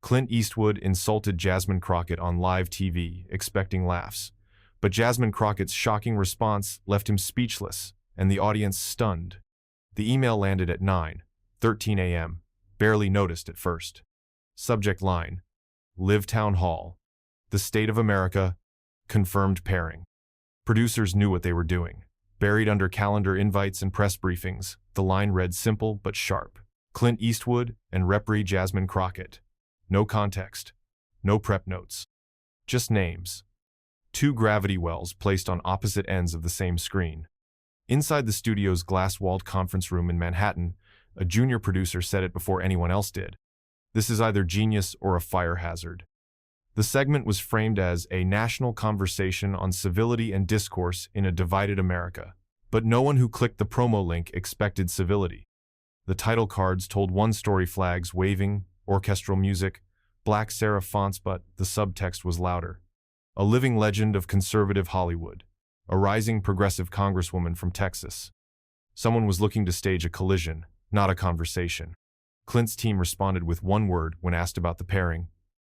Clint Eastwood insulted Jasmine Crockett on live TV, expecting laughs. But Jasmine Crockett's shocking response left him speechless, and the audience stunned. The email landed at 9:13 a.m., barely noticed at first. Subject line: Live Town Hall. The State of America. Confirmed pairing. Producers knew what they were doing. Buried under calendar invites and press briefings, the line read simple but sharp. Clint Eastwood and Referee Jasmine Crockett. No context. No prep notes. Just names. Two gravity wells placed on opposite ends of the same screen. Inside the studio's glass-walled conference room in Manhattan, a junior producer said it before anyone else did. This is either genius or a fire hazard. The segment was framed as a national conversation on civility and discourse in a divided America. But no one who clicked the promo link expected civility. The title cards told one-story flags waving, orchestral music, black serif fonts, but the subtext was louder. A living legend of conservative Hollywood. A rising progressive congresswoman from Texas. Someone was looking to stage a collision, not a conversation. Clint's team responded with one word when asked about the pairing: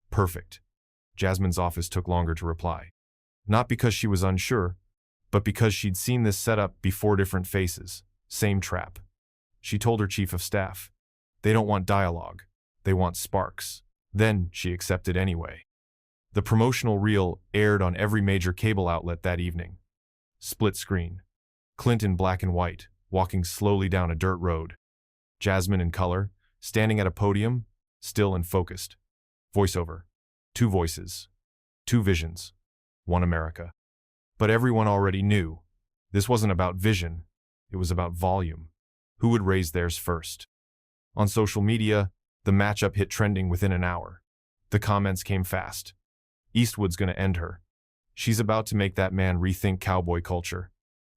perfect. Jasmine's office took longer to reply. Not because she was unsure, but because she'd seen this setup before. Different faces, same trap. She told her chief of staff, they don't want dialogue, they want sparks. Then she accepted anyway. The promotional reel aired on every major cable outlet that evening. Split screen. Clint in black and white, walking slowly down a dirt road. Jasmine in color, standing at a podium, still and focused. Voiceover. Two voices. Two visions. One America. But everyone already knew. This wasn't about vision. It was about volume. Who would raise theirs first? On social media, the matchup hit trending within an hour. The comments came fast. Eastwood's gonna end her. She's about to make that man rethink cowboy culture.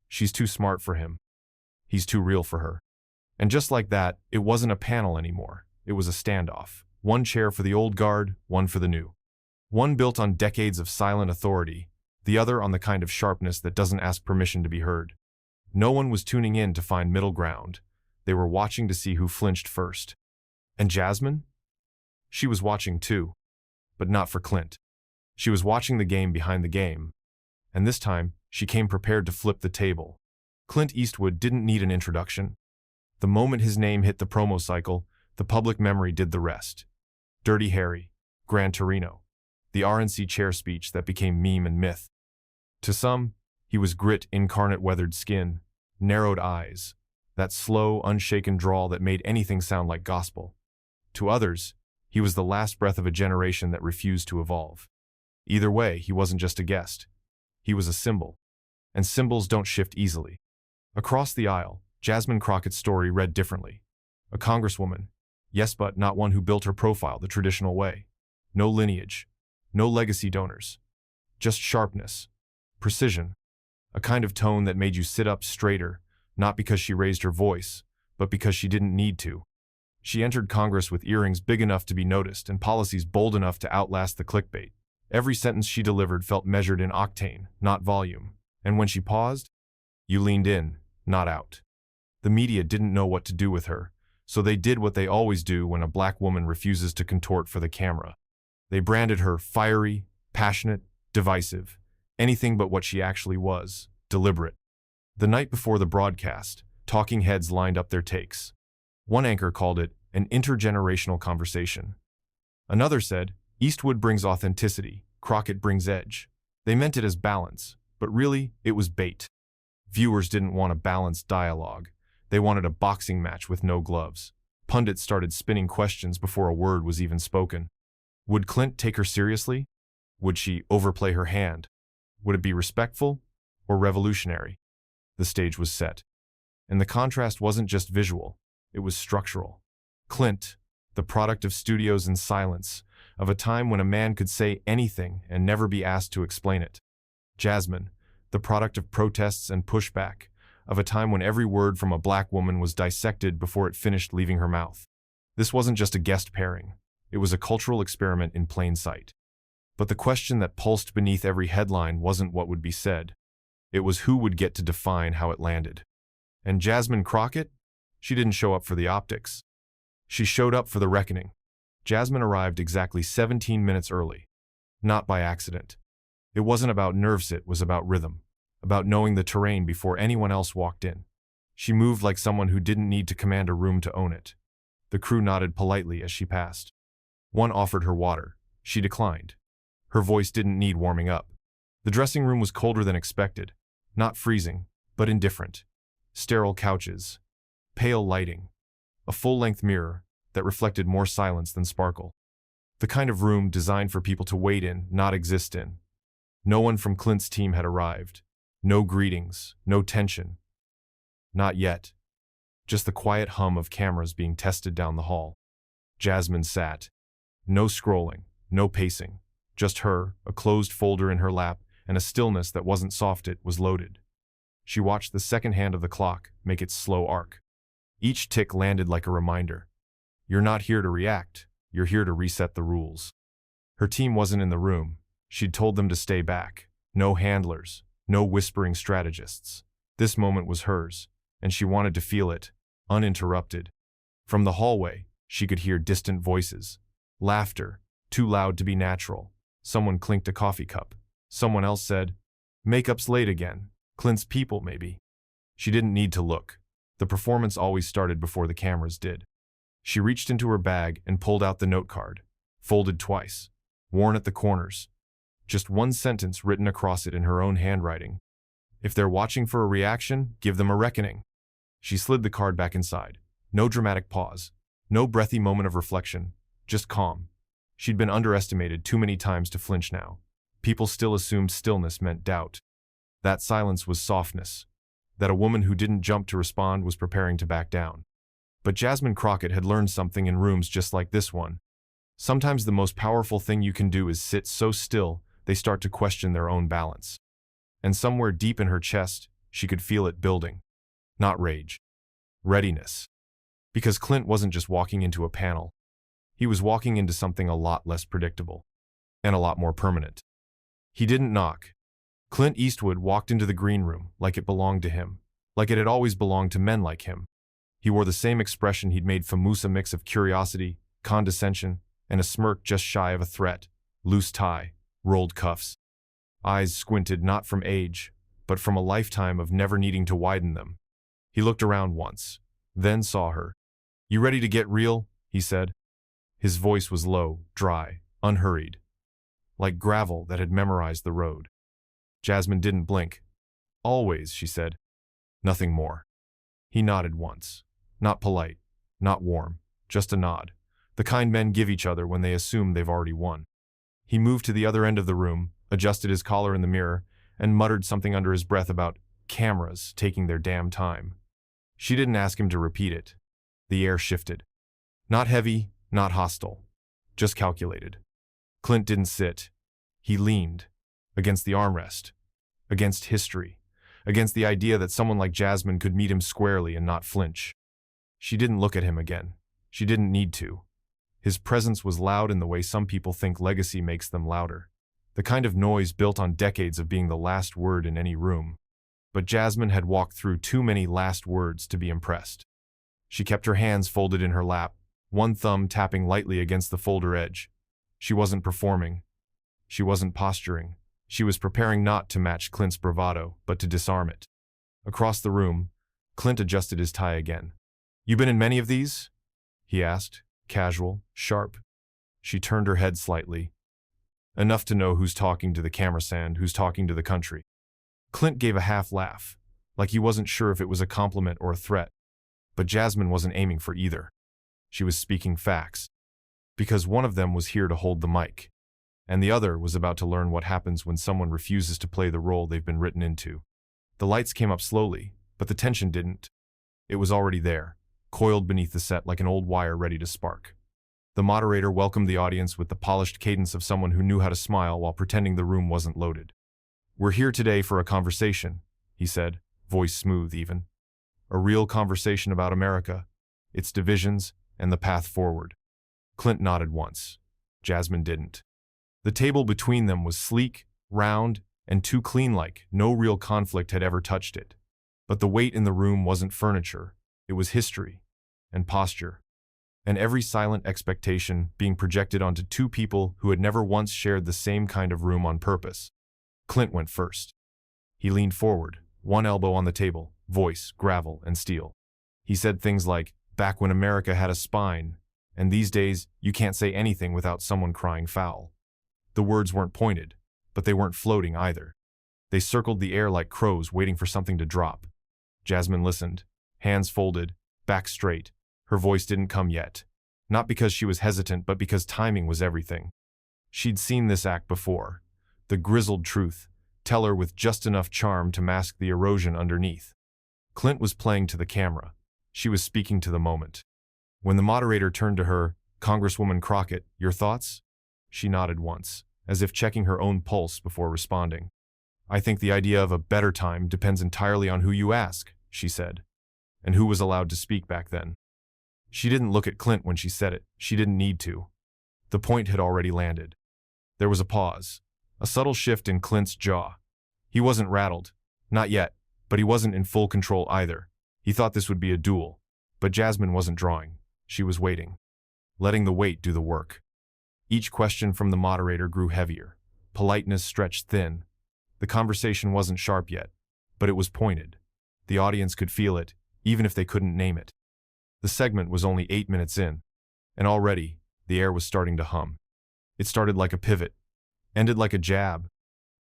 She's too smart for him. He's too real for her. And just like that, it wasn't a panel anymore. It was a standoff. One chair for the old guard, one for the new. One built on decades of silent authority, the other on the kind of sharpness that doesn't ask permission to be heard. No one was tuning in to find middle ground. They were watching to see who flinched first. And Jasmine? She was watching too, but not for Clint. She was watching the game behind the game, and this time she came prepared to flip the table. Clint Eastwood didn't need an introduction. The moment his name hit the promo cycle, the public memory did the rest. Dirty Harry, Gran Torino, the RNC chair speech that became meme and myth. To some, he was grit, incarnate weathered skin, narrowed eyes, that slow, unshaken drawl that made anything sound like gospel. To others, he was the last breath of a generation that refused to evolve. Either way, he wasn't just a guest. He was a symbol. And symbols don't shift easily. Across the aisle, Jasmine Crockett's story read differently. A congresswoman, yes, but not one who built her profile the traditional way. No lineage, no legacy donors. Just sharpness, precision, a kind of tone that made you sit up straighter, not because she raised her voice, but because she didn't need to. She entered Congress with earrings big enough to be noticed and policies bold enough to outlast the clickbait. Every sentence she delivered felt measured in octane, not volume. And when she paused, you leaned in, not out. The media didn't know what to do with her, so they did what they always do when a black woman refuses to contort for the camera. They branded her fiery, passionate, divisive, anything but what she actually was, deliberate. The night before the broadcast, talking heads lined up their takes. One anchor called it an intergenerational conversation. Another said, Eastwood brings authenticity, Crockett brings edge. They meant it as balance, but really, it was bait. Viewers didn't want a balanced dialogue. They wanted a boxing match with no gloves. Pundits started spinning questions before a word was even spoken. Would Clint take her seriously? Would she overplay her hand? Would it be respectful or revolutionary? The stage was set. And the contrast wasn't just visual, it was structural. Clint, the product of studios and silence, of a time when a man could say anything and never be asked to explain it. Jasmine, the product of protests and pushback, of a time when every word from a black woman was dissected before it finished leaving her mouth. This wasn't just a guest pairing. It was a cultural experiment in plain sight. But the question that pulsed beneath every headline wasn't what would be said. It was who would get to define how it landed. And Jasmine Crockett? She didn't show up for the optics. She showed up for the reckoning. Jasmine arrived exactly 17 minutes early. Not by accident. It wasn't about nerves, it was about rhythm, about knowing the terrain before anyone else walked in. She moved like someone who didn't need to command a room to own it. The crew nodded politely as she passed. One offered her water. She declined. Her voice didn't need warming up. The dressing room was colder than expected. Not freezing, but indifferent. Sterile couches. Pale lighting. A full-length mirror that reflected more silence than sparkle. The kind of room designed for people to wait in, not exist in. No one from Clint's team had arrived. No greetings, no tension. Not yet. Just the quiet hum of cameras being tested down the hall. Jasmine sat. No scrolling, no pacing. Just her, a closed folder in her lap, and a stillness that wasn't soft, it was loaded. She watched the second hand of the clock make its slow arc. Each tick landed like a reminder. You're not here to react, you're here to reset the rules. Her team wasn't in the room. She'd told them to stay back. No handlers, no whispering strategists. This moment was hers, and she wanted to feel it, uninterrupted. From the hallway, she could hear distant voices. Laughter, too loud to be natural. Someone clinked a coffee cup. Someone else said, "Makeup's late again. Clint's people, maybe." She didn't need to look. The performance always started before the cameras did. She reached into her bag and pulled out the note card, folded twice, worn at the corners. Just one sentence written across it in her own handwriting. If they're watching for a reaction, give them a reckoning. She slid the card back inside. No dramatic pause. No breathy moment of reflection. Just calm. She'd been underestimated too many times to flinch now. People still assumed stillness meant doubt. That silence was softness. That a woman who didn't jump to respond was preparing to back down. But Jasmine Crockett had learned something in rooms just like this one. Sometimes the most powerful thing you can do is sit so still they start to question their own balance. And somewhere deep in her chest, she could feel it building. Not rage. Readiness. Because Clint wasn't just walking into a panel. He was walking into something a lot less predictable. And a lot more permanent. He didn't knock. Clint Eastwood walked into the green room like it belonged to him. Like it had always belonged to men like him. He wore the same expression he'd made famous, a mix of curiosity, condescension, and a smirk just shy of a threat. Loose tie, rolled cuffs. Eyes squinted not from age, but from a lifetime of never needing to widen them. He looked around once, then saw her. "You ready to get real?" he said. His voice was low, dry, unhurried. Like gravel that had memorized the road. Jasmine didn't blink. "Always," she said. Nothing more. He nodded once. Not polite, not warm, just a nod. The kind men give each other when they assume they've already won. He moved to the other end of the room, adjusted his collar in the mirror, and muttered something under his breath about cameras taking their damn time. She didn't ask him to repeat it. The air shifted. Not heavy, not hostile. Just calculated. Clint didn't sit. He leaned. Against the armrest. Against history. Against the idea that someone like Jasmine could meet him squarely and not flinch. She didn't look at him again. She didn't need to. His presence was loud in the way some people think legacy makes them louder. The kind of noise built on decades of being the last word in any room. But Jasmine had walked through too many last words to be impressed. She kept her hands folded in her lap, one thumb tapping lightly against the folder edge. She wasn't performing. She wasn't posturing. She was preparing not to match Clint's bravado, but to disarm it. Across the room, Clint adjusted his tie again. "You been in many of these?" he asked, casual, sharp. She turned her head slightly. Enough to know who's talking to the camera sand, who's talking to the country. Clint gave a half laugh, like he wasn't sure if it was a compliment or a threat. But Jasmine wasn't aiming for either. She was speaking facts. Because one of them was here to hold the mic. And the other was about to learn what happens when someone refuses to play the role they've been written into. The lights came up slowly, but the tension didn't. It was already there, coiled beneath the set like an old wire ready to spark. The moderator welcomed the audience with the polished cadence of someone who knew how to smile while pretending the room wasn't loaded. "We're here today for a conversation," he said, voice smooth even. "A real conversation about America, its divisions, and the path forward." Clint nodded once. Jasmine didn't. The table between them was sleek, round, and too clean-like. No real conflict had ever touched it. But the weight in the room wasn't furniture. It was history. And posture. and every silent expectation being projected onto two people who had never once shared the same kind of room on purpose. Clint went first. He leaned forward, one elbow on the table, voice, gravel, and steel. He said things like, "Back when America had a spine, and these days you can't say anything without someone crying foul." The words weren't pointed, but they weren't floating either. They circled the air like crows waiting for something to drop. Jasmine listened, hands folded, back straight. Her voice didn't come yet. Not because she was hesitant, but because timing was everything. She'd seen this act before. The grizzled truth, teller with just enough charm to mask the erosion underneath. Clint was playing to the camera. She was speaking to the moment. When the moderator turned to her, "Congresswoman Crockett, your thoughts?" She nodded once, as if checking her own pulse before responding. "I think the idea of a better time depends entirely on who you ask," she said. And who was allowed to speak back then? She didn't look at Clint when she said it. She didn't need to. The point had already landed. There was a pause, a subtle shift in Clint's jaw. He wasn't rattled. Not yet, but he wasn't in full control either. He thought this would be a duel. But Jasmine wasn't drawing. She was waiting, letting the weight do the work. Each question from the moderator grew heavier. Politeness stretched thin. The conversation wasn't sharp yet, but it was pointed. The audience could feel it, even if they couldn't name it. The segment was only 8 minutes in, and already, the air was starting to hum. It started like a pivot, ended like a jab.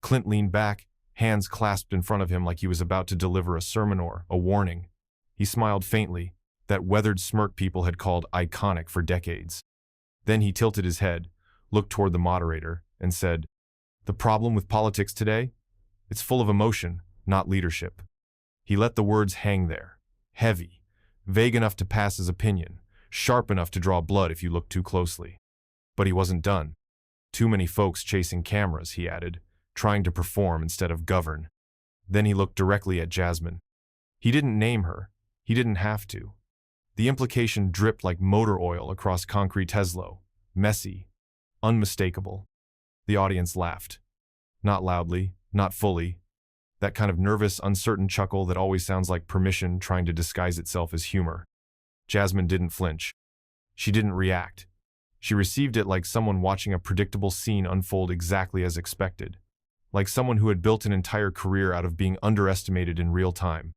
Clint leaned back, hands clasped in front of him like he was about to deliver a sermon or a warning. He smiled faintly, that weathered smirk people had called iconic for decades. Then he tilted his head, looked toward the moderator, and said, "The problem with politics today? It's full of emotion, not leadership." He let the words hang there, heavy, vague enough to pass as opinion, sharp enough to draw blood if you looked too closely. But he wasn't done. "Too many folks chasing cameras," he added, trying to perform instead of govern. Then he looked directly at Jasmine. He didn't name her. He didn't have to. The implication dripped like motor oil across concrete Teslo, messy, unmistakable. The audience laughed. Not loudly, not fully. That kind of nervous, uncertain chuckle that always sounds like permission trying to disguise itself as humor. Jasmine didn't flinch. She didn't react. She received it like someone watching a predictable scene unfold exactly as expected. Like someone who had built an entire career out of being underestimated in real time.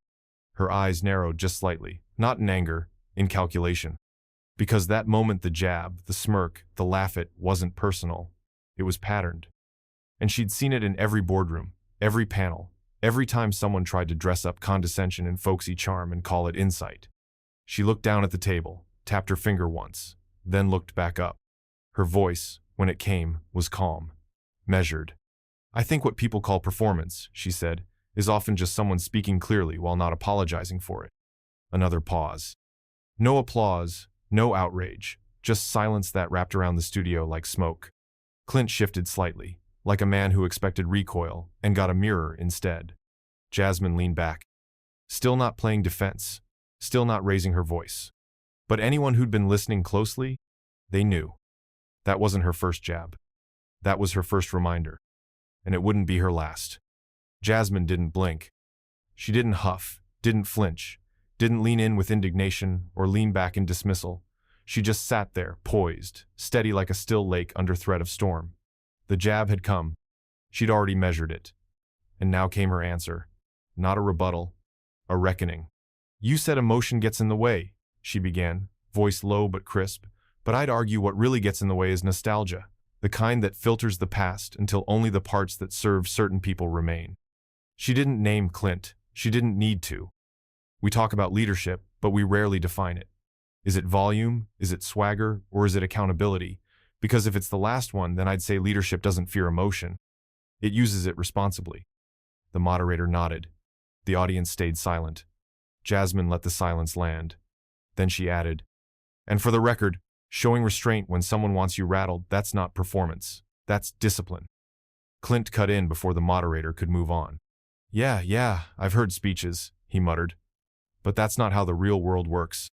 Her eyes narrowed just slightly, not in anger, in calculation. Because that moment the jab, the smirk, the laugh it wasn't personal. It was patterned. And she'd seen it in every boardroom, every panel, every time someone tried to dress up condescension and folksy charm and call it insight. She looked down at the table, tapped her finger once, then looked back up. Her voice, when it came, was calm, measured. "I think what people call performance," she said, "is often just someone speaking clearly while not apologizing for it." Another pause. No applause, no outrage, just silence that wrapped around the studio like smoke. Clint shifted slightly, like a man who expected recoil, and got a mirror instead. Jasmine leaned back, still not playing defense, still not raising her voice. But anyone who'd been listening closely, they knew. That wasn't her first jab. That was her first reminder. And it wouldn't be her last. Jasmine didn't blink. She didn't huff, didn't flinch, didn't lean in with indignation or lean back in dismissal. She just sat there, poised, steady like a still lake under threat of storm. The jab had come. She'd already measured it. And now came her answer. Not a rebuttal, a reckoning. "You said emotion gets in the way," she began, voice low but crisp. "But I'd argue what really gets in the way is nostalgia, the kind that filters the past until only the parts that serve certain people remain." She didn't name Clint. She didn't need to. We talk about leadership, but we rarely define it. Is it volume? Is it swagger? Or is it accountability? Because if it's the last one, then I'd say leadership doesn't fear emotion. It uses it responsibly. The moderator nodded. The audience stayed silent. Jasmine let the silence land. Then she added, "And for the record, showing restraint when someone wants you rattled, that's not performance. That's discipline." Clint cut in before the moderator could move on. Yeah, I've heard speeches," he muttered. "But that's not how the real world works."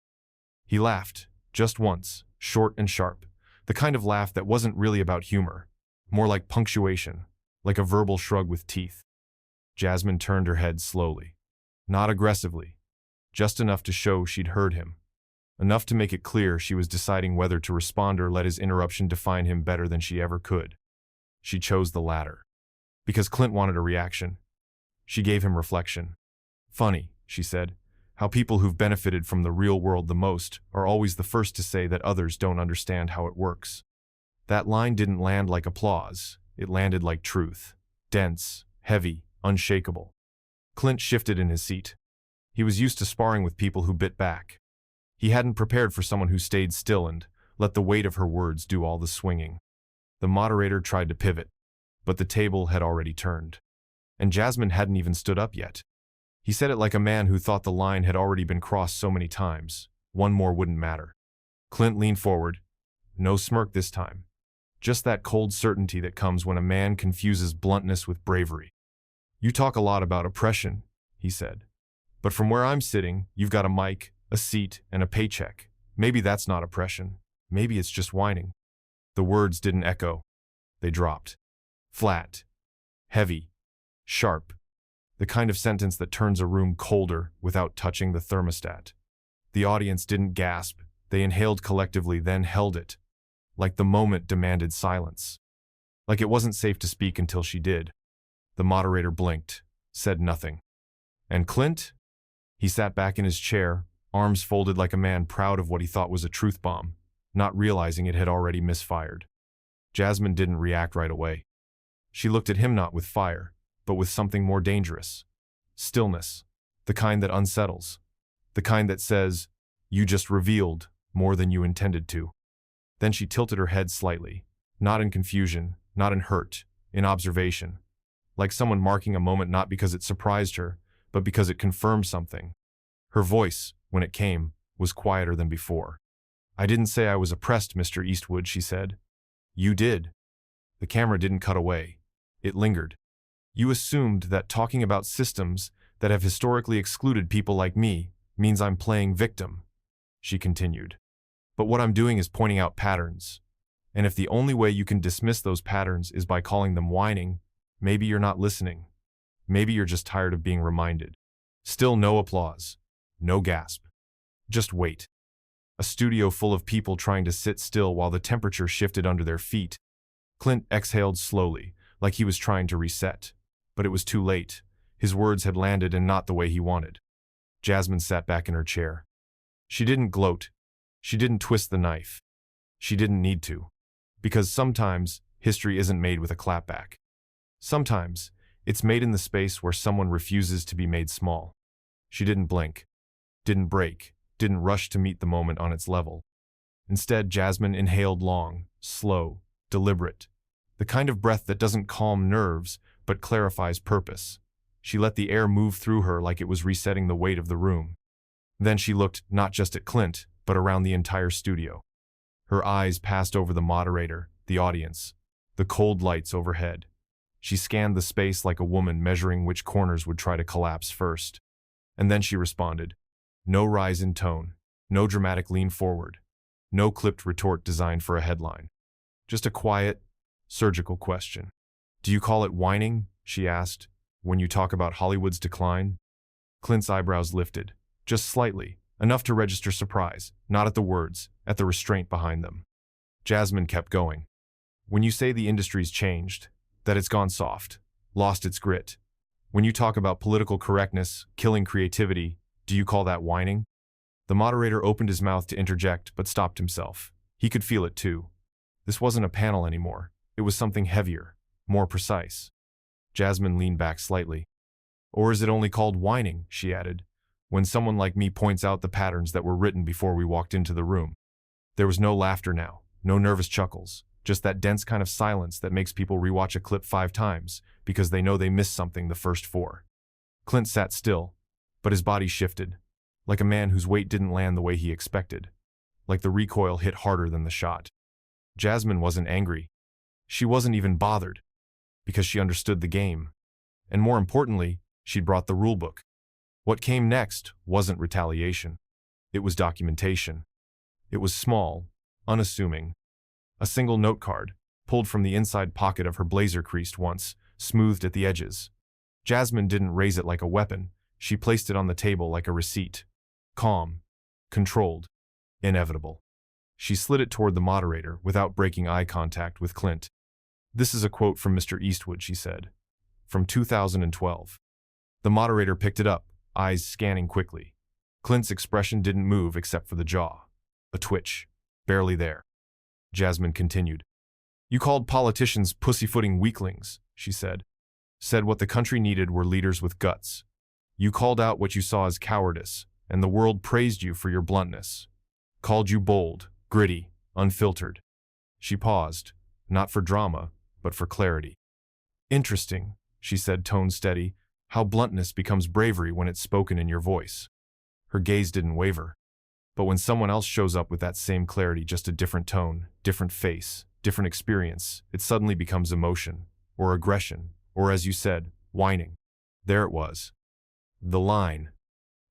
He laughed, just once, short and sharp, the kind of laugh that wasn't really about humor, more like punctuation, like a verbal shrug with teeth. Jasmine turned her head slowly. Not aggressively, just enough to show she'd heard him. enough to make it clear she was deciding whether to respond or let his interruption define him better than she ever could. She chose the latter. Because Clint wanted a reaction. She gave him reflection. "Funny," she said, "how people who've benefited from the real world the most are always the first to say that others don't understand how it works." That line didn't land like applause. It landed like truth. Dense, heavy, unshakable. Clint shifted in his seat. He was used to sparring with people who bit back. He hadn't prepared for someone who stayed still and let the weight of her words do all the swinging. The moderator tried to pivot, but the table had already turned. And Jasmine hadn't even stood up yet. He said it like a man who thought the line had already been crossed so many times. One more wouldn't matter. Clint leaned forward. No smirk this time. Just that cold certainty that comes when a man confuses bluntness with bravery. "You talk a lot about oppression," he said. "But from where I'm sitting, you've got a mic, a seat, and a paycheck. Maybe that's not oppression. Maybe it's just whining." The words didn't echo. They dropped. Flat. Heavy. Sharp. The kind of sentence that turns a room colder without touching the thermostat. The audience didn't gasp. They inhaled collectively, then held it. Like the moment demanded silence. Like it wasn't safe to speak until she did. The moderator blinked, said nothing. And Clint? He sat back in his chair, arms folded like a man proud of what he thought was a truth bomb, not realizing it had already misfired. Jasmine didn't react right away. She looked at him not with fire, but with something more dangerous. Stillness. The kind that unsettles. The kind that says, "You just revealed more than you intended to." Then she tilted her head slightly, not in confusion, not in hurt, in observation. Like someone marking a moment not because it surprised her, but because it confirmed something. Her voice, when it came, was quieter than before. "I didn't say I was oppressed, Mr. Eastwood," she said. "You did." The camera didn't cut away. It lingered. "You assumed that talking about systems that have historically excluded people like me means I'm playing victim," she continued. "But what I'm doing is pointing out patterns. And if the only way you can dismiss those patterns is by calling them whining, maybe you're not listening. Maybe you're just tired of being reminded." Still no applause. No gasp. Just wait. A studio full of people trying to sit still while the temperature shifted under their feet. Clint exhaled slowly, like he was trying to reset. But it was too late. His words had landed and not the way he wanted. Jasmine sat back in her chair. She didn't gloat. She didn't twist the knife. She didn't need to. Because sometimes, history isn't made with a clapback. Sometimes, it's made in the space where someone refuses to be made small. She didn't blink. Didn't break. Didn't rush to meet the moment on its level. Instead, Jasmine inhaled long, slow, deliberate. The kind of breath that doesn't calm nerves, but clarifies purpose. She let the air move through her like it was resetting the weight of the room. Then she looked not just at Clint, but around the entire studio. Her eyes passed over the moderator, the audience, the cold lights overhead. She scanned the space like a woman measuring which corners would try to collapse first. And then she responded. No rise in tone, no dramatic lean forward, no clipped retort designed for a headline. Just a quiet, surgical question. "Do you call it whining?" she asked, "when you talk about Hollywood's decline?" Clint's eyebrows lifted, just slightly, enough to register surprise, not at the words, at the restraint behind them. Jasmine kept going. "When you say the industry's changed, that it's gone soft, lost its grit, when you talk about political correctness, killing creativity, do you call that whining?" The moderator opened his mouth to interject, but stopped himself. He could feel it too. This wasn't a panel anymore. It was something heavier, more precise. Jasmine leaned back slightly. "Or is it only called whining," she added, "when someone like me points out the patterns that were written before we walked into the room?" There was no laughter now, no nervous chuckles, just that dense kind of silence that makes people rewatch a clip 5 times because they know they missed something the first 4. Clint sat still, but his body shifted, like a man whose weight didn't land the way he expected, like the recoil hit harder than the shot. Jasmine wasn't angry. She wasn't even bothered, because she understood the game. And more importantly, she'd brought the rulebook. What came next wasn't retaliation. It was documentation. It was small, unassuming. A single note card, pulled from the inside pocket of her blazer creased once, smoothed at the edges. Jasmine didn't raise it like a weapon. She placed it on the table like a receipt. Calm. Controlled. Inevitable. She slid it toward the moderator without breaking eye contact with Clint. "This is a quote from Mr. Eastwood," she said. "From 2012. The moderator picked it up, eyes scanning quickly. Clint's expression didn't move except for the jaw. A twitch. Barely there. Jasmine continued. "You called politicians pussyfooting weaklings," she said. "Said what the country needed were leaders with guts. You called out what you saw as cowardice, and the world praised you for your bluntness. Called you bold, gritty, unfiltered." She paused, not for drama, but for clarity. "Interesting," she said, tone steady, "how bluntness becomes bravery when it's spoken in your voice." Her gaze didn't waver. But when someone else shows up with that same clarity, just a different tone, different face, different experience, it suddenly becomes emotion, or aggression, or as you said, whining. There it was. The line.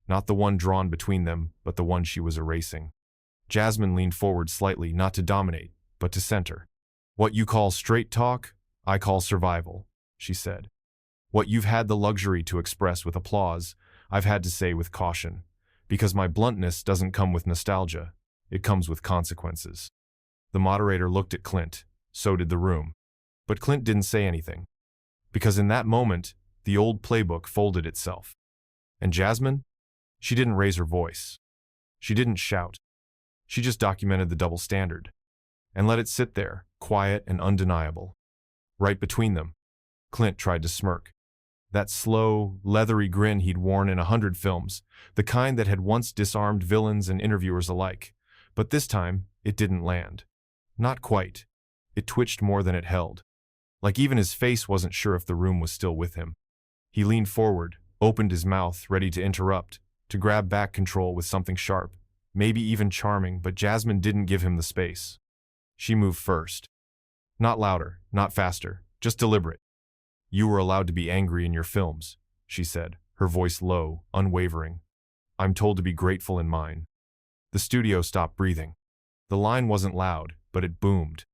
Not the one drawn between them, but the one she was erasing. Jasmine leaned forward slightly, not to dominate, but to center. "What you call straight talk, I call survival," she said. "What you've had the luxury to express with applause, I've had to say with caution. Because my bluntness doesn't come with nostalgia, it comes with consequences." The moderator looked at Clint, so did the room. But Clint didn't say anything. Because in that moment, the old playbook folded itself. And Jasmine? She didn't raise her voice. She didn't shout. She just documented the double standard. And let it sit there, quiet and undeniable. Right between them. Clint tried to smirk. That slow, leathery grin he'd worn in 100 films, the kind that had once disarmed villains and interviewers alike. But this time, it didn't land. Not quite. It twitched more than it held. Like even his face wasn't sure if the room was still with him. He leaned forward, opened his mouth, ready to interrupt, to grab back control with something sharp, maybe even charming, but Jasmine didn't give him the space. She moved first. Not louder, not faster, just deliberate. "You were allowed to be angry in your films," she said, her voice low, unwavering. "I'm told to be grateful in mine." The studio stopped breathing. The line wasn't loud, but it boomed.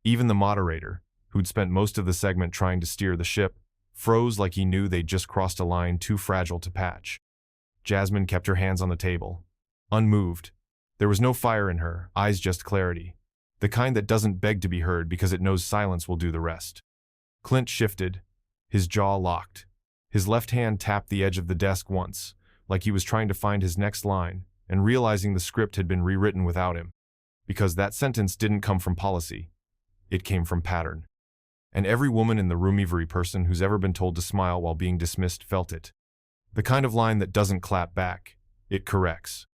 Even the moderator, who'd spent most of the segment trying to steer the ship, froze like he knew they'd just crossed a line too fragile to patch. Jasmine kept her hands on the table, unmoved. There was no fire in her, eyes just clarity. The kind that doesn't beg to be heard because it knows silence will do the rest. Clint shifted, his jaw locked. His left hand tapped the edge of the desk once, like he was trying to find his next line, and realizing the script had been rewritten without him. Because that sentence didn't come from policy. It came from pattern. And every woman in the room, every person who's ever been told to smile while being dismissed, felt it. The kind of line that doesn't clap back, it corrects.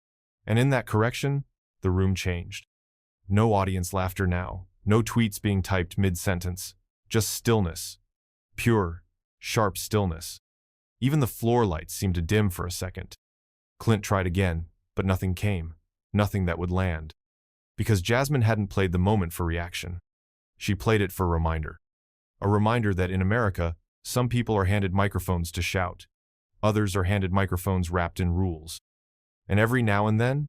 And in that correction, the room changed. No audience laughter now, no tweets being typed mid-sentence, just stillness. Pure, sharp stillness. Even the floor lights seemed to dim for a second. Clint tried again, but nothing came, nothing that would land. Because Jasmine hadn't played the moment for reaction. She played it for a reminder. A reminder that in America, some people are handed microphones to shout. Others are handed microphones wrapped in rules. And every now and then,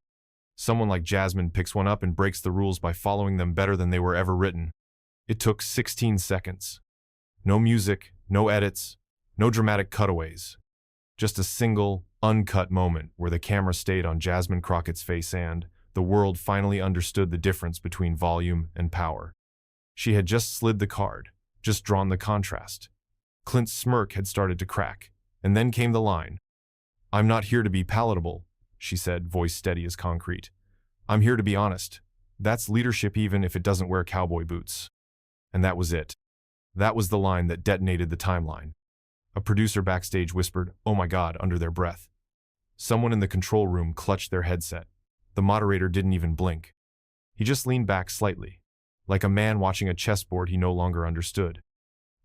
someone like Jasmine picks one up and breaks the rules by following them better than they were ever written. It took 16 seconds. No music, no edits, no dramatic cutaways. Just a single, uncut moment where the camera stayed on Jasmine Crockett's face and the world finally understood the difference between volume and power. She had just slid the card, just drawn the contrast. Clint's smirk had started to crack, and then came the line. "I'm not here to be palatable," she said, voice steady as concrete. "I'm here to be honest. That's leadership even if it doesn't wear cowboy boots." And that was it. That was the line that detonated the timeline. A producer backstage whispered, "Oh my God," under their breath. Someone in the control room clutched their headset. The moderator didn't even blink. He just leaned back slightly, like a man watching a chessboard he no longer understood.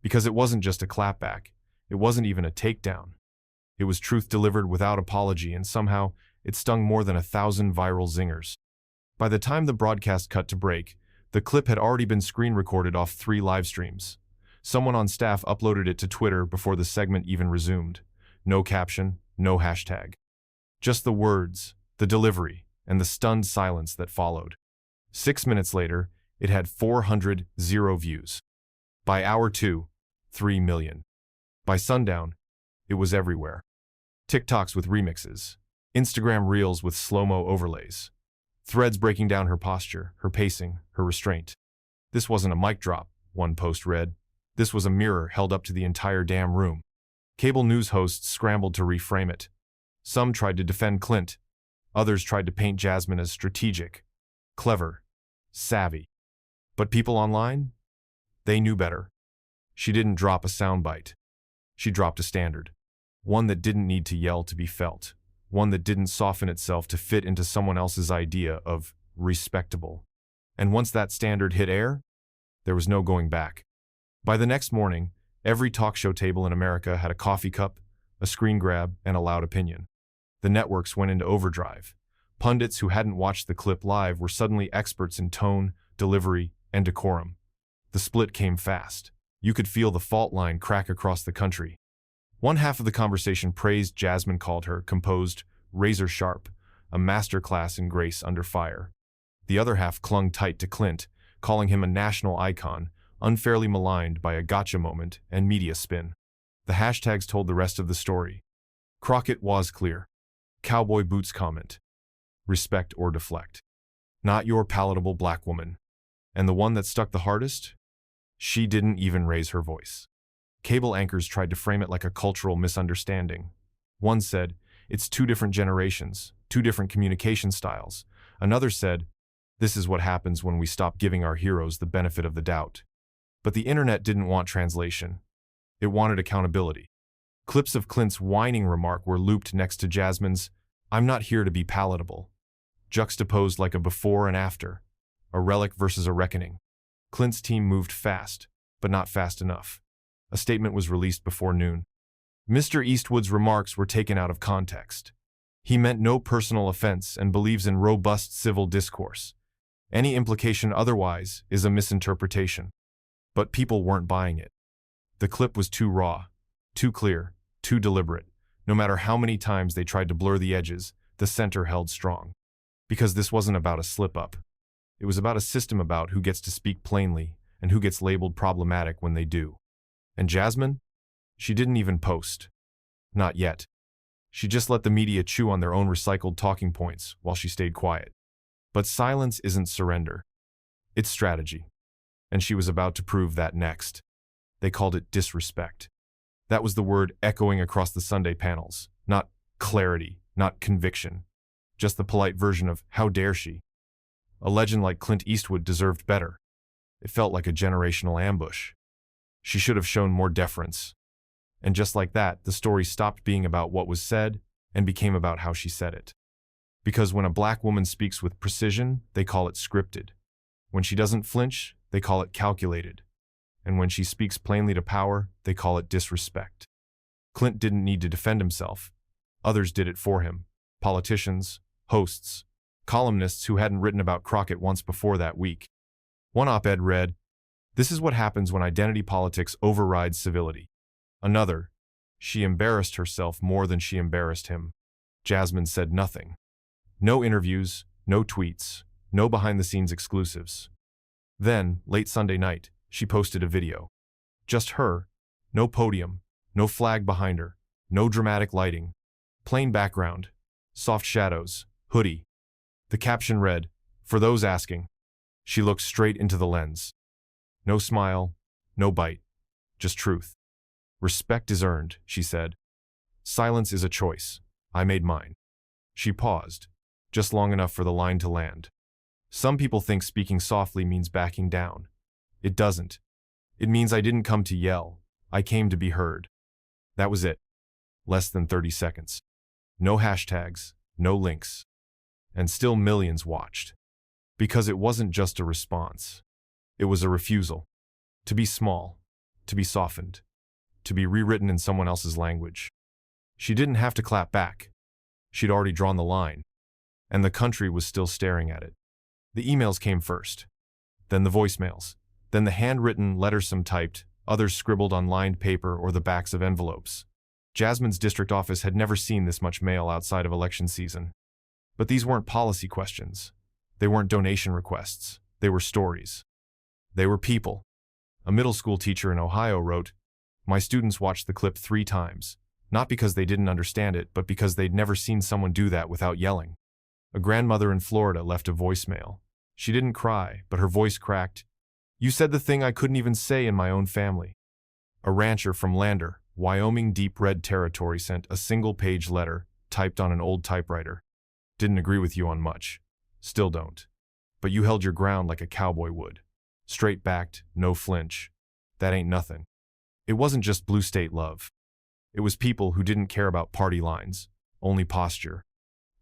Because it wasn't just a clapback. It wasn't even a takedown. It was truth delivered without apology, and somehow it stung more than 1,000 viral zingers. By the time the broadcast cut to break, the clip had already been screen recorded off 3 live streams. Someone on staff uploaded it to Twitter before the segment even resumed. No caption, no hashtag. Just the words, the delivery, and the stunned silence that followed. 6 minutes later, it had 400,000 views. By hour 2, 3 million. By sundown, it was everywhere. TikToks with remixes, Instagram reels with slow-mo overlays, threads breaking down her posture, her pacing, her restraint. This wasn't a mic drop, one post read. This was a mirror held up to the entire damn room. Cable news hosts scrambled to reframe it. Some tried to defend Clint. Others tried to paint Jasmine as strategic, clever, savvy. But people online? They knew better. She didn't drop a soundbite. She dropped a standard. One that didn't need to yell to be felt. One that didn't soften itself to fit into someone else's idea of respectable. And once that standard hit air, there was no going back. By the next morning, every talk show table in America had a coffee cup, a screen grab, and a loud opinion. The networks went into overdrive. Pundits who hadn't watched the clip live were suddenly experts in tone, delivery, and decorum. The split came fast. You could feel the fault line crack across the country. One half of the conversation praised Jasmine, called her composed, razor sharp, a masterclass in grace under fire. The other half clung tight to Clint, calling him a national icon, unfairly maligned by a gotcha moment and media spin. The hashtags told the rest of the story. Crockett was clear. Cowboy boots comment. Respect or deflect. Not your palatable black woman. And the one that stuck the hardest? She didn't even raise her voice. Cable anchors tried to frame it like a cultural misunderstanding. One said, it's two different generations, two different communication styles. Another said, this is what happens when we stop giving our heroes the benefit of the doubt. But the internet didn't want translation. It wanted accountability. Clips of Clint's whining remark were looped next to Jasmine's, I'm not here to be palatable, juxtaposed like a before and after, a relic versus a reckoning. Clint's team moved fast, but not fast enough. A statement was released before noon. Mr. Eastwood's remarks were taken out of context. He meant no personal offense and believes in robust civil discourse. Any implication otherwise is a misinterpretation. But people weren't buying it. The clip was too raw, too clear, too deliberate. No matter how many times they tried to blur the edges, the center held strong. Because this wasn't about a slip-up. It was about a system, about who gets to speak plainly and who gets labeled problematic when they do. And Jasmine? She didn't even post. Not yet. She just let the media chew on their own recycled talking points while she stayed quiet. But silence isn't surrender. It's strategy. And she was about to prove that next. They called it disrespect. That was the word echoing across the Sunday panels. Not clarity, not conviction. Just the polite version of, how dare she? A legend like Clint Eastwood deserved better. It felt like a generational ambush. She should have shown more deference. And just like that, the story stopped being about what was said and became about how she said it. Because when a black woman speaks with precision, they call it scripted. When she doesn't flinch, they call it calculated. And when she speaks plainly to power, they call it disrespect. Clint didn't need to defend himself. Others did it for him. Politicians, hosts, columnists who hadn't written about Crockett once before that week. One op-ed read, this is what happens when identity politics overrides civility. Another, she embarrassed herself more than she embarrassed him. Jasmine said nothing. No interviews, no tweets, no behind-the-scenes exclusives. Then, late Sunday night, she posted a video. Just her, no podium, no flag behind her, no dramatic lighting. Plain background, soft shadows, hoodie. The caption read, for those asking. She looked straight into the lens. No smile, no bite, just truth. Respect is earned, she said. Silence is a choice. I made mine. She paused, just long enough for the line to land. Some people think speaking softly means backing down. It doesn't. It means I didn't come to yell. I came to be heard. That was it. Less than 30 seconds. No hashtags, no links. And still millions watched. Because it wasn't just a response. It was a refusal. To be small. To be softened. To be rewritten in someone else's language. She didn't have to clap back. She'd already drawn the line. And the country was still staring at it. The emails came first. Then the voicemails. Then the handwritten letters, some typed, others scribbled on lined paper or the backs of envelopes. Jasmine's district office had never seen this much mail outside of election season. But these weren't policy questions. They weren't donation requests. They were stories. They were people. A middle school teacher in Ohio wrote, my students watched the clip 3 times, not because they didn't understand it, but because they'd never seen someone do that without yelling. A grandmother in Florida left a voicemail. She didn't cry, but her voice cracked. You said the thing I couldn't even say in my own family. A rancher from Lander, Wyoming deep red territory sent a single-page letter, typed on an old typewriter. Didn't agree with you on much. Still don't. But you held your ground like a cowboy would. Straight-backed, no flinch. That ain't nothing. It wasn't just blue state love. It was people who didn't care about party lines, only posture.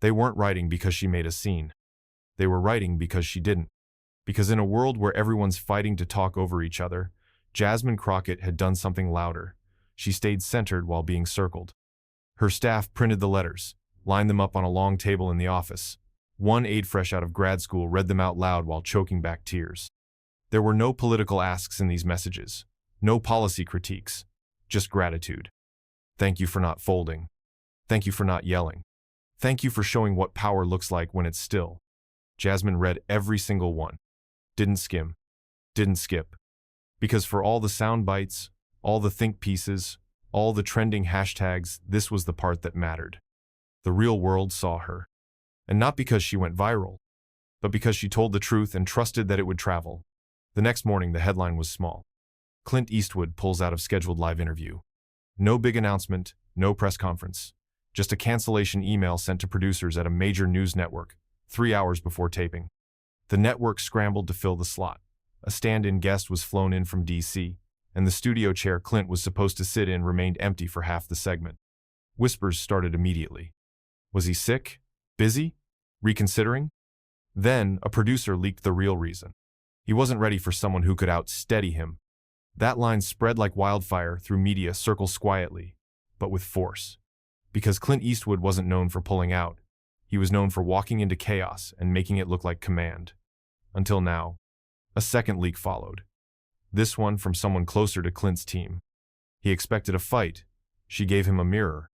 They weren't writing because she made a scene. They were writing because she didn't. Because in a world where everyone's fighting to talk over each other, Jasmine Crockett had done something louder. She stayed centered while being circled. Her staff printed the letters, lined them up on a long table in the office. One aide fresh out of grad school read them out loud while choking back tears. There were no political asks in these messages, no policy critiques, just gratitude. Thank you for not folding. Thank you for not yelling. Thank you for showing what power looks like when it's still. Jasmine read every single one. Didn't skim. Didn't skip. Because for all the sound bites, all the think pieces, all the trending hashtags, this was the part that mattered. The real world saw her. And not because she went viral, but because she told the truth and trusted that it would travel. The next morning, the headline was small. Clint Eastwood pulls out of scheduled live interview. No big announcement, no press conference. Just a cancellation email sent to producers at a major news network, 3 hours before taping. The network scrambled to fill the slot. A stand-in guest was flown in from D.C., and the studio chair Clint was supposed to sit in remained empty for half the segment. Whispers started immediately. Was he sick? Busy? Reconsidering? Then, a producer leaked the real reason. He wasn't ready for someone who could outsteady him. That line spread like wildfire through media circles quietly, but with force. Because Clint Eastwood wasn't known for pulling out. He was known for walking into chaos and making it look like command. Until now. A second leak followed. This one from someone closer to Clint's team. He expected a fight. She gave him a mirror.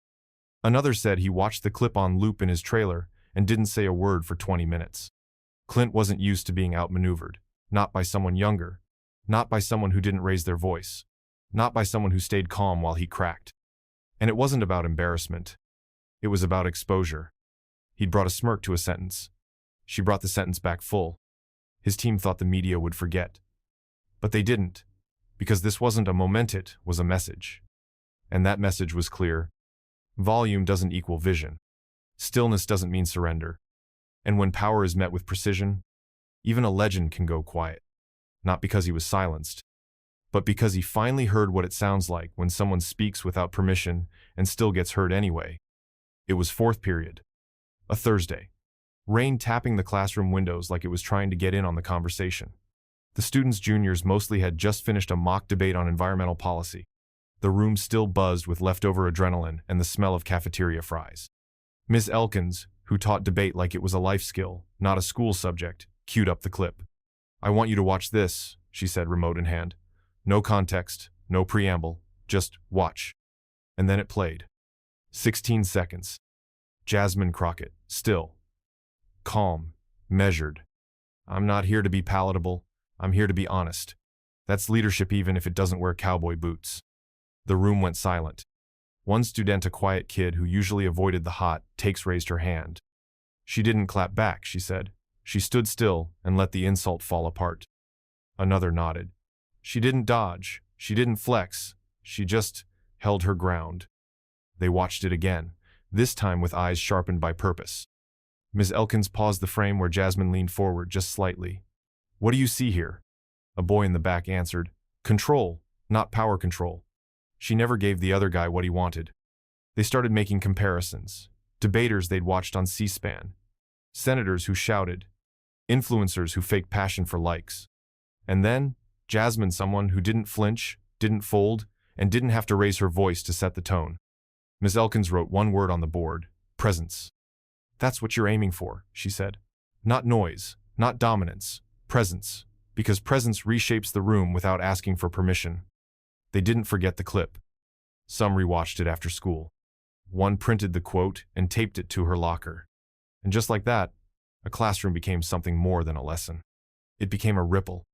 Another said he watched the clip on loop in his trailer and didn't say a word for 20 minutes. Clint wasn't used to being outmaneuvered. Not by someone younger. Not by someone who didn't raise their voice. Not by someone who stayed calm while he cracked. And it wasn't about embarrassment. It was about exposure. He'd brought a smirk to a sentence. She brought the sentence back full. His team thought the media would forget. But they didn't, because this wasn't a moment, it was a message. And that message was clear. Volume doesn't equal vision. Stillness doesn't mean surrender. And when power is met with precision, even a legend can go quiet. Not because he was silenced, but because he finally heard what it sounds like when someone speaks without permission and still gets heard anyway. It was fourth period. A Thursday. Rain tapping the classroom windows like it was trying to get in on the conversation. The students' juniors mostly had just finished a mock debate on environmental policy. The room still buzzed with leftover adrenaline and the smell of cafeteria fries. Ms. Elkins, who taught debate like it was a life skill, not a school subject, queued up the clip. I want you to watch this, she said, remote in hand. No context, no preamble, just watch. And then it played. 16 seconds. Jasmine Crockett, still. Calm, measured. I'm not here to be palatable. I'm here to be honest. That's leadership even if it doesn't wear cowboy boots. The room went silent. One student, a quiet kid who usually avoided the hot takes, raised her hand. She didn't clap back, she said. She stood still and let the insult fall apart. Another nodded. She didn't dodge. She didn't flex. She just held her ground. They watched it again, this time with eyes sharpened by purpose. Ms. Elkins paused the frame where Jasmine leaned forward just slightly. What do you see here? A boy in the back answered. Control, not power control. She never gave the other guy what he wanted. They started making comparisons. Debaters they'd watched on C-SPAN. Senators who shouted. Influencers who faked passion for likes. And then, Jasmine, someone who didn't flinch, didn't fold, and didn't have to raise her voice to set the tone. Ms. Elkins wrote one word on the board. Presence. That's what you're aiming for, she said. Not noise, not dominance. Presence. Because presence reshapes the room without asking for permission. They didn't forget the clip. Some rewatched it after school. One printed the quote and taped it to her locker. And just like that, a classroom became something more than a lesson. It became a ripple.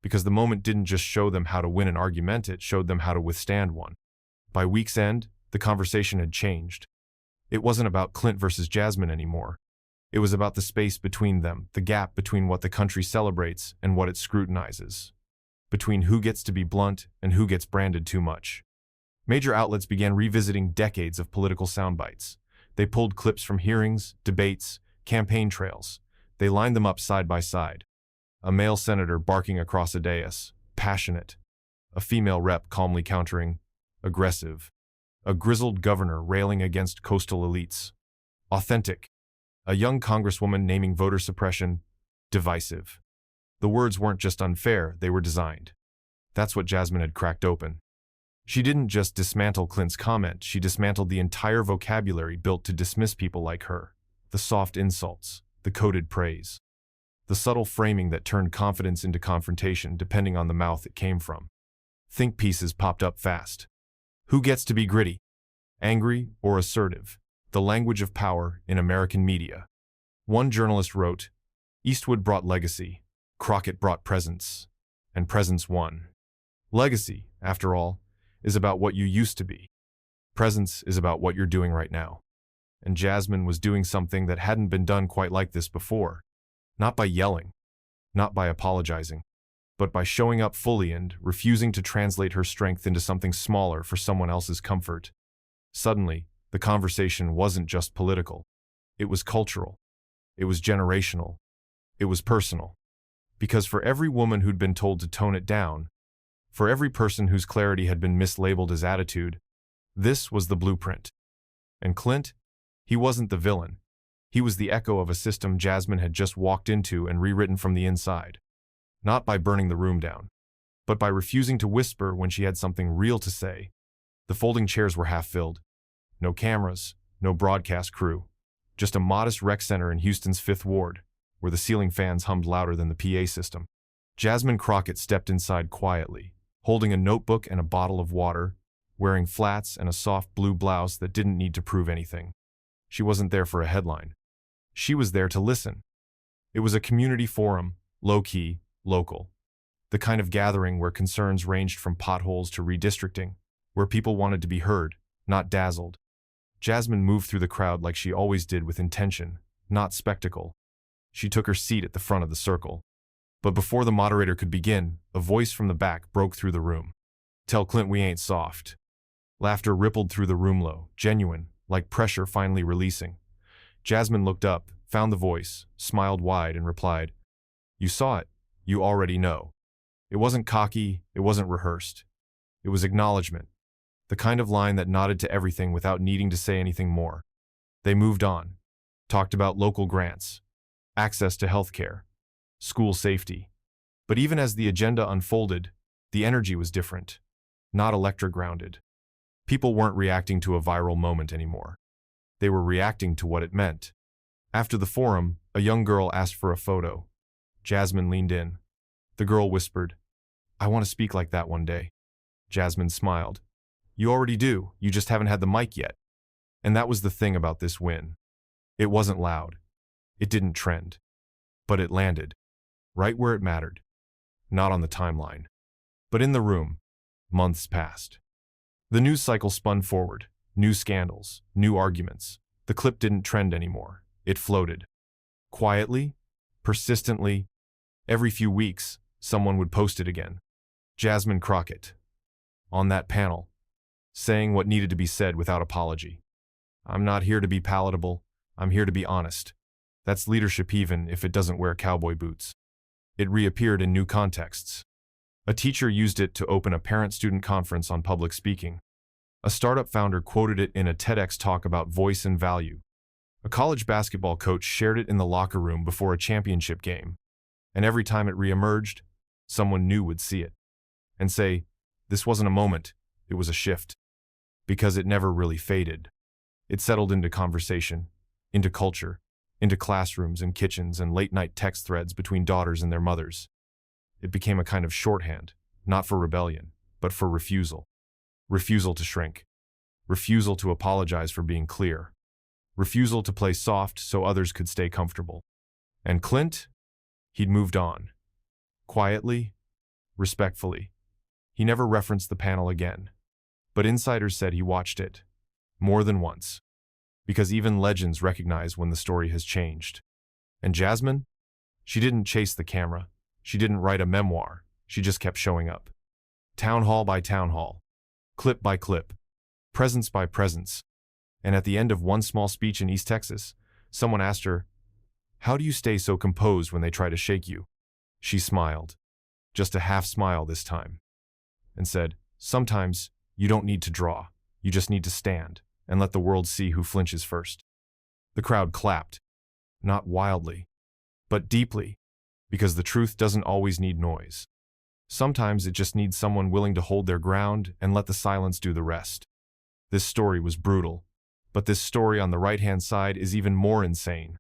Because the moment didn't just show them how to win an argument, it showed them how to withstand one. By week's end, the conversation had changed. It wasn't about Clint versus Jasmine anymore. It was about the space between them, the gap between what the country celebrates and what it scrutinizes, between who gets to be blunt and who gets branded too much. Major outlets began revisiting decades of political soundbites. They pulled clips from hearings, debates, campaign trails. They lined them up side by side. A male senator barking across a dais, passionate. A female rep calmly countering, aggressive. A grizzled governor railing against coastal elites, authentic. A young congresswoman naming voter suppression, divisive. The words weren't just unfair, they were designed. That's what Jasmine had cracked open. She didn't just dismantle Clint's comment, she dismantled the entire vocabulary built to dismiss people like her. The soft insults, the coded praise. The subtle framing that turned confidence into confrontation depending on the mouth it came from. Think pieces popped up fast. Who gets to be gritty, angry, or assertive? The language of power in American media. One journalist wrote, Eastwood brought legacy, Crockett brought presence, and presence won. Legacy, after all, is about what you used to be. Presence is about what you're doing right now. And Jasmine was doing something that hadn't been done quite like this before. Not by yelling, not by apologizing, but by showing up fully and refusing to translate her strength into something smaller for someone else's comfort. Suddenly, the conversation wasn't just political. It was cultural. It was generational. It was personal. Because for every woman who'd been told to tone it down, for every person whose clarity had been mislabeled as attitude, this was the blueprint. And Clint, he wasn't the villain. He was the echo of a system Jasmine had just walked into and rewritten from the inside. Not by burning the room down, but by refusing to whisper when she had something real to say. The folding chairs were half filled. No cameras, no broadcast crew. Just a modest rec center in Houston's Fifth Ward, where the ceiling fans hummed louder than the PA system. Jasmine Crockett stepped inside quietly, holding a notebook and a bottle of water, wearing flats and a soft blue blouse that didn't need to prove anything. She wasn't there for a headline. She was there to listen. It was a community forum, low-key, local. The kind of gathering where concerns ranged from potholes to redistricting, where people wanted to be heard, not dazzled. Jasmine moved through the crowd like she always did, with intention, not spectacle. She took her seat at the front of the circle. But before the moderator could begin, a voice from the back broke through the room. Tell Clint we ain't soft. Laughter rippled through the room, low, genuine, like pressure finally releasing. Jasmine looked up, found the voice, smiled wide, and replied, You saw it. You already know. It wasn't cocky, it wasn't rehearsed. It was acknowledgement. The kind of line that nodded to everything without needing to say anything more. They moved on. Talked about local grants, access to healthcare, school safety. But even as the agenda unfolded, the energy was different. Not electro-grounded. People weren't reacting to a viral moment anymore. They were reacting to what it meant. After the forum, a young girl asked for a photo. Jasmine leaned in. The girl whispered, I want to speak like that one day. Jasmine smiled. You already do, you just haven't had the mic yet. And that was the thing about this win. It wasn't loud. It didn't trend. But it landed. Right where it mattered. Not on the timeline. But in the room. Months passed. The news cycle spun forward. New scandals, new arguments. The clip didn't trend anymore. It floated. Quietly, persistently. Every few weeks, someone would post it again. Jasmine Crockett. On that panel. Saying what needed to be said without apology. I'm not here to be palatable. I'm here to be honest. That's leadership even if it doesn't wear cowboy boots. It reappeared in new contexts. A teacher used it to open a parent-student conference on public speaking. A startup founder quoted it in a TEDx talk about voice and value. A college basketball coach shared it in the locker room before a championship game. And every time it reemerged, someone new would see it and say, this wasn't a moment, it was a shift. Because it never really faded. It settled into conversation, into culture, into classrooms and kitchens and late-night text threads between daughters and their mothers. It became a kind of shorthand, not for rebellion, but for refusal. Refusal to shrink. Refusal to apologize for being clear. Refusal to play soft so others could stay comfortable. And Clint? He'd moved on. Quietly, respectfully. He never referenced the panel again. But insiders said he watched it. More than once. because even legends recognize when the story has changed. And Jasmine? She didn't chase the camera. She didn't write a memoir. She just kept showing up. Town hall by town hall, clip by clip, presence by presence. And at the end of one small speech in East Texas, someone asked her, "How do you stay so composed when they try to shake you?" She smiled, just a half smile this time, and said, "Sometimes you don't need to draw. You just need to stand and let the world see who flinches first." The crowd clapped, not wildly, but deeply, because the truth doesn't always need noise. Sometimes it just needs someone willing to hold their ground and let the silence do the rest. This story was brutal, but this story on the right-hand side is even more insane.